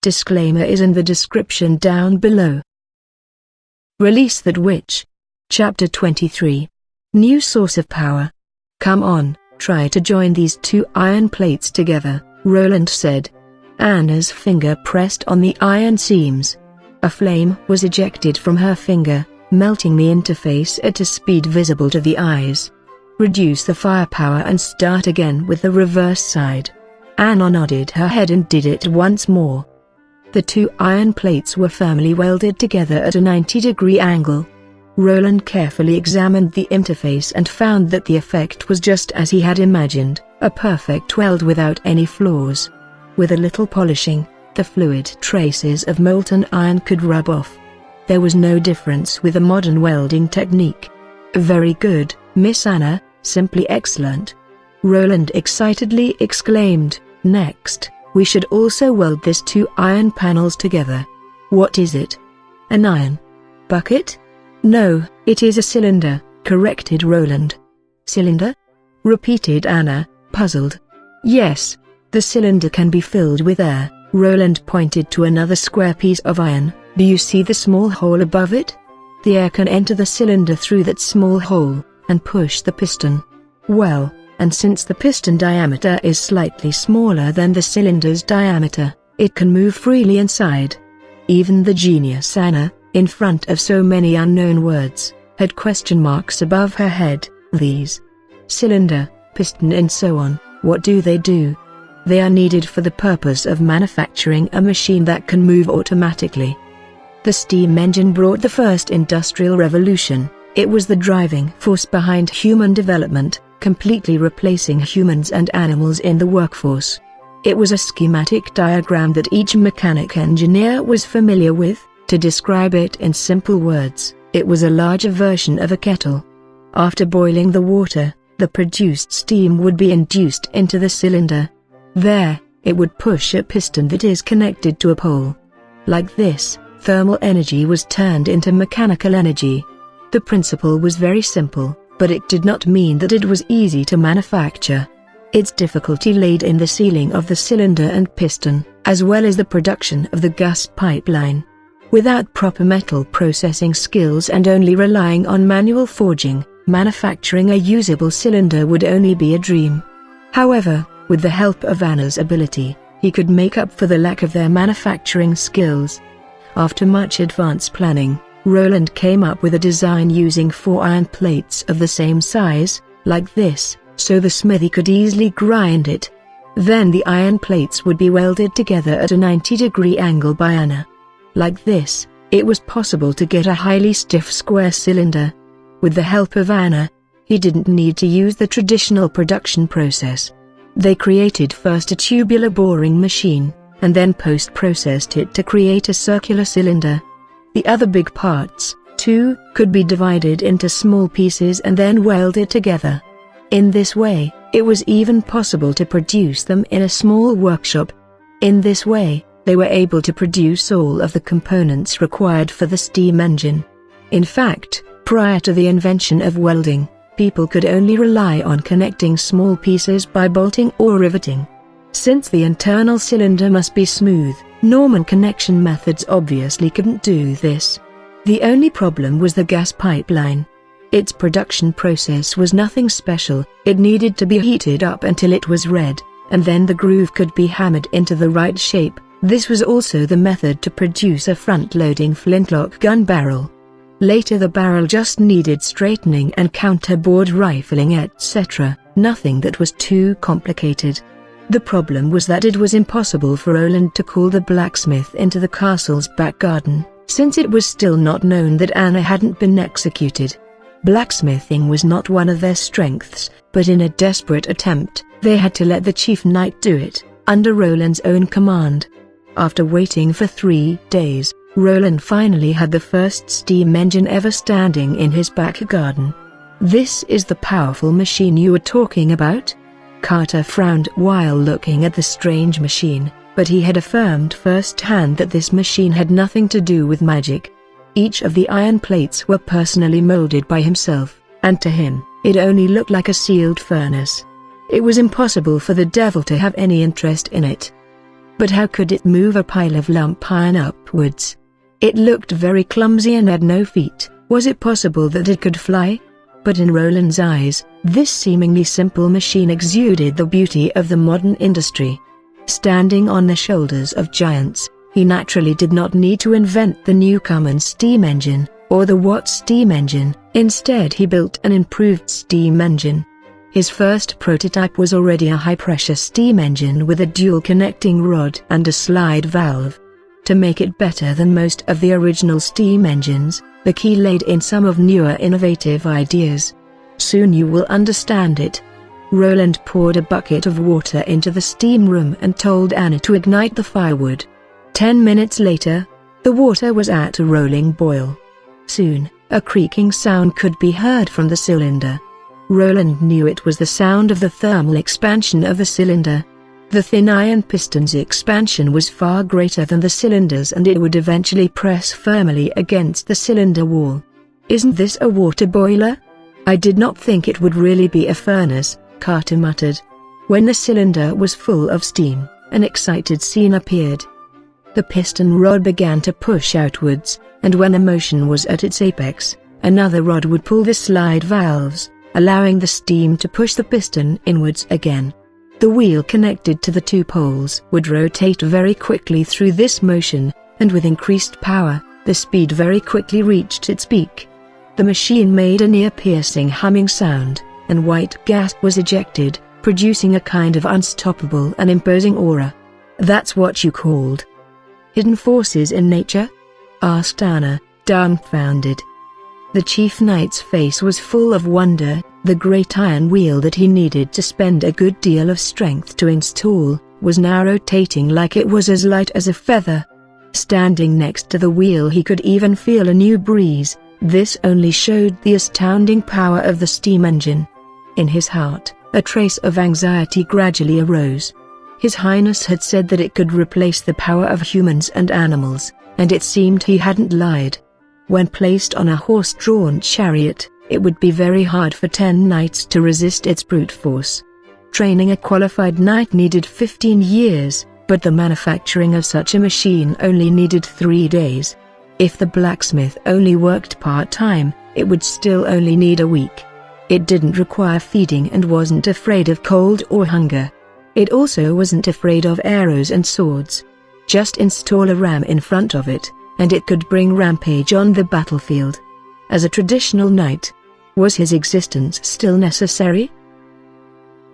Disclaimer is in the description down below. Release that witch. Chapter 23. New source of power. Come on, try to join these two iron plates together, Roland said. Anna's finger pressed on the iron seams. A flame was ejected from her finger, melting the interface at a speed visible to the eyes. Reduce the firepower and start again with the reverse side. Anna nodded her head and did it once more. The two iron plates were firmly welded together at a 90-degree angle. Roland carefully examined the interface and found that the effect was just as he had imagined, a perfect weld without any flaws. With a little polishing, the fluid traces of molten iron could rub off. There was no difference with a modern welding technique. Very good, Miss Anna, simply excellent. Roland excitedly exclaimed. Next, we should also weld these two iron panels together. What is it? An iron bucket? No, it is a cylinder, corrected Roland. Cylinder? Repeated Anna, puzzled. Yes, the cylinder can be filled with air. Roland pointed to another square piece of iron. Do you see the small hole above it? The air can enter the cylinder through that small hole, and push the piston. Well, and since the piston diameter is slightly smaller than the cylinder's diameter, it can move freely inside. Even the genius Anna, in front of so many unknown words, had question marks above her head. These cylinder, piston and so on, what do? They are needed for the purpose of manufacturing a machine that can move automatically. The steam engine brought the first industrial revolution. It was the driving force behind human development, completely replacing humans and animals in the workforce. It was a schematic diagram that each mechanic engineer was familiar with. To describe it in simple words, it was a larger version of a kettle. After boiling the water, the produced steam would be induced into the cylinder. There, it would push a piston that is connected to a pole. Like this, thermal energy was turned into mechanical energy. The principle was very simple, but it did not mean that it was easy to manufacture. Its difficulty laid in the sealing of the cylinder and piston, as well as the production of the gas pipeline. Without proper metal processing skills and only relying on manual forging, manufacturing a usable cylinder would only be a dream. However, with the help of Anna's ability, he could make up for the lack of their manufacturing skills. After much advanced planning, Roland came up with a design using 4 iron plates of the same size, like this, so the smithy could easily grind it. Then the iron plates would be welded together at a 90-degree angle by Anna. Like this, it was possible to get a highly stiff square cylinder. With the help of Anna, he didn't need to use the traditional production process. They created first a tubular boring machine, and then post-processed it to create a circular cylinder. The other big parts, too, could be divided into small pieces and then welded together. In this way, it was even possible to produce them in a small workshop. In this way, they were able to produce all of the components required for the steam engine. In fact, prior to the invention of welding, people could only rely on connecting small pieces by bolting or riveting. Since the internal cylinder must be smooth, normal connection methods obviously couldn't do this. The only problem was the gas pipeline. Its production process was nothing special. It needed to be heated up until it was red, and then the groove could be hammered into the right shape. This was also the method to produce a front-loading flintlock gun barrel. Later the barrel just needed straightening and counterbore rifling, etc., nothing that was too complicated. The problem was that it was impossible for Roland to call the blacksmith into the castle's back garden, since it was still not known that Anna hadn't been executed. Blacksmithing was not one of their strengths, but in a desperate attempt, they had to let the chief knight do it, under Roland's own command. After waiting for 3 days, Roland finally had the first steam engine ever standing in his back garden. "This is the powerful machine you were talking about?" Carter frowned while looking at the strange machine, but he had affirmed firsthand that this machine had nothing to do with magic. Each of the iron plates were personally molded by himself, and to him, it only looked like a sealed furnace. It was impossible for the devil to have any interest in it. But how could it move a pile of lump iron upwards? It looked very clumsy and had no feet. Was it possible that it could fly? But in Roland's eyes, this seemingly simple machine exuded the beauty of the modern industry. Standing on the shoulders of giants, he naturally did not need to invent the new Cummins steam engine, or the Watt steam engine. Instead he built an improved steam engine. His first prototype was already a high-pressure steam engine with a dual connecting rod and a slide valve. To make it better than most of the original steam engines, the key laid in some of newer innovative ideas. Soon you will understand it. Roland poured a bucket of water into the steam room and told Anna to ignite the firewood. 10 minutes later, the water was at a rolling boil. Soon, a creaking sound could be heard from the cylinder. Roland knew it was the sound of the thermal expansion of the cylinder. The thin iron piston's expansion was far greater than the cylinder's, and it would eventually press firmly against the cylinder wall. "Isn't this a water boiler? I did not think it would really be a furnace," Carter muttered. When the cylinder was full of steam, an excited scene appeared. The piston rod began to push outwards, and when the motion was at its apex, another rod would pull the slide valves, allowing the steam to push the piston inwards again. The wheel connected to the two poles would rotate very quickly through this motion, and with increased power, the speed very quickly reached its peak. The machine made a near-piercing humming sound, and white gas was ejected, producing a kind of unstoppable and imposing aura. "That's what you called hidden forces in nature?" asked Anna, dumbfounded. The chief knight's face was full of wonder. The great iron wheel that he needed to spend a good deal of strength to install was now rotating like it was as light as a feather. Standing next to the wheel he could even feel a new breeze. This only showed the astounding power of the steam engine. In his heart, a trace of anxiety gradually arose. His Highness had said that it could replace the power of humans and animals, and it seemed he hadn't lied. When placed on a horse-drawn chariot, it would be very hard for 10 knights to resist its brute force. Training a qualified knight needed 15 years, but the manufacturing of such a machine only needed 3 days. If the blacksmith only worked part-time, it would still only need a week. It didn't require feeding and wasn't afraid of cold or hunger. It also wasn't afraid of arrows and swords. Just install a ram in front of it, and it could bring rampage on the battlefield. As a traditional knight, was his existence still necessary?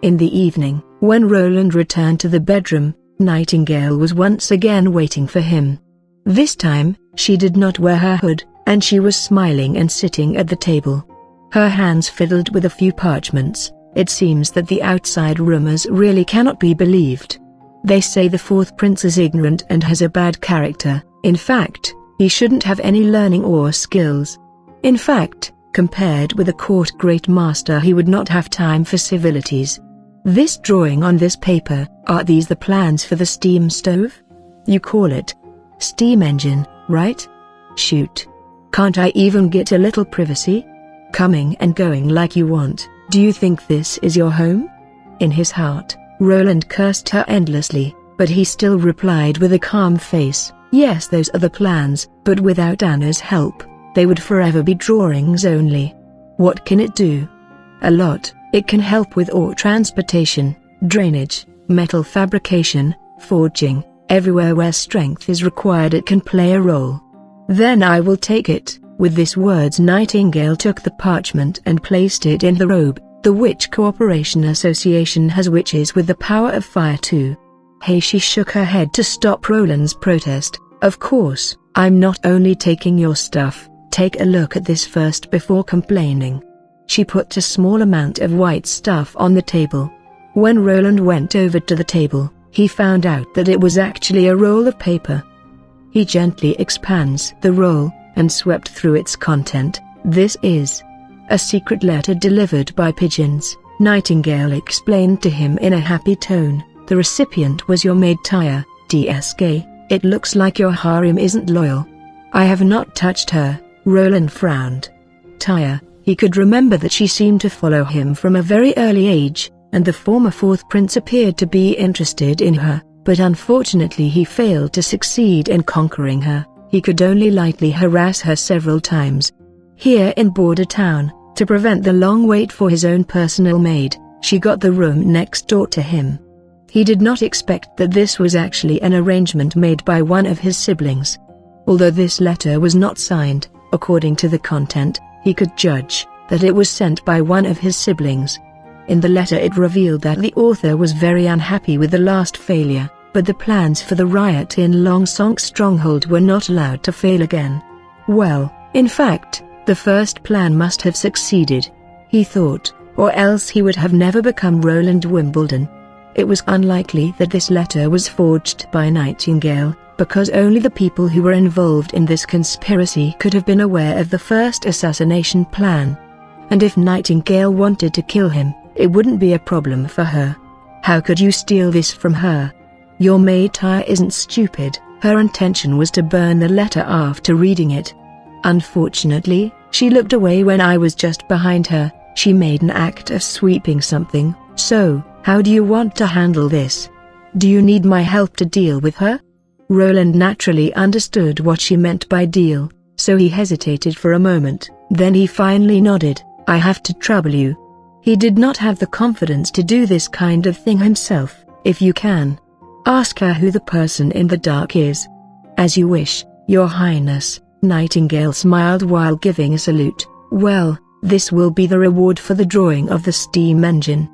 In the evening, when Roland returned to the bedroom, Nightingale was once again waiting for him. This time, she did not wear her hood, and she was smiling and sitting at the table. Her hands fiddled with a few parchments. It seems that the outside rumors really cannot be believed. They say the fourth prince is ignorant and has a bad character. In fact, he shouldn't have any learning or skills. In fact, compared with a court great master, he would not have time for civilities. This drawing on this paper, are these the plans for the steam stove? You call it steam engine, right? Shoot. Can't I even get a little privacy? Coming and going like you want. Do you think this is your home? In his heart, Roland cursed her endlessly, but he still replied with a calm face, "Yes, those are the plans, but without Anna's help, they would forever be drawings only." "What can it do?" "A lot. It can help with ore transportation, drainage, metal fabrication, forging. Everywhere where strength is required it can play a role." "Then I will take it." With these words Nightingale took the parchment and placed it in the robe. The Witch Cooperation Association has witches with the power of fire too. Hey, she shook her head to stop Roland's protest. "Of course, I'm not only taking your stuff, take a look at this first before complaining." She put a small amount of white stuff on the table. When Roland went over to the table, he found out that it was actually a roll of paper. He gently expands the roll, and swept through its content. "This is a secret letter delivered by pigeons," Nightingale explained to him in a happy tone. "The recipient was your maid Tyre, DSK. It looks like your harem isn't loyal." "I have not touched her," Roland frowned. Tyre, he could remember that she seemed to follow him from a very early age, and the former fourth prince appeared to be interested in her. but unfortunately he failed to succeed in conquering her. He could only lightly harass her several times. Here in Border Town, to prevent the long wait for his own personal maid, she got the room next door to him. He did not expect that this was actually an arrangement made by one of his siblings. Although this letter was not signed, according to the content, he could judge that it was sent by one of his siblings. In the letter it revealed that the author was very unhappy with the last failure, but the plans for the riot in Long Sonk's stronghold were not allowed to fail again. Well, in fact, the first plan must have succeeded, he thought, or else he would have never become Roland Wimbledon. It was unlikely that this letter was forged by Nightingale, because only the people who were involved in this conspiracy could have been aware of the first assassination plan. And if Nightingale wanted to kill him, it wouldn't be a problem for her. How could you steal this from her? Your maid Tyre isn't stupid. Her intention was to burn the letter after reading it. Unfortunately, she looked away when I was just behind her. She made an act of sweeping something. So, how do you want to handle this? Do you need my help to deal with her? Roland naturally understood what she meant by deal, so he hesitated for a moment. Then he finally nodded. I have to trouble you. He did not have the confidence to do this kind of thing himself. If you can, ask her who the person in the dark is. As you wish, Your Highness. Nightingale smiled while giving a salute. Well, this will be the reward for the drawing of the steam engine.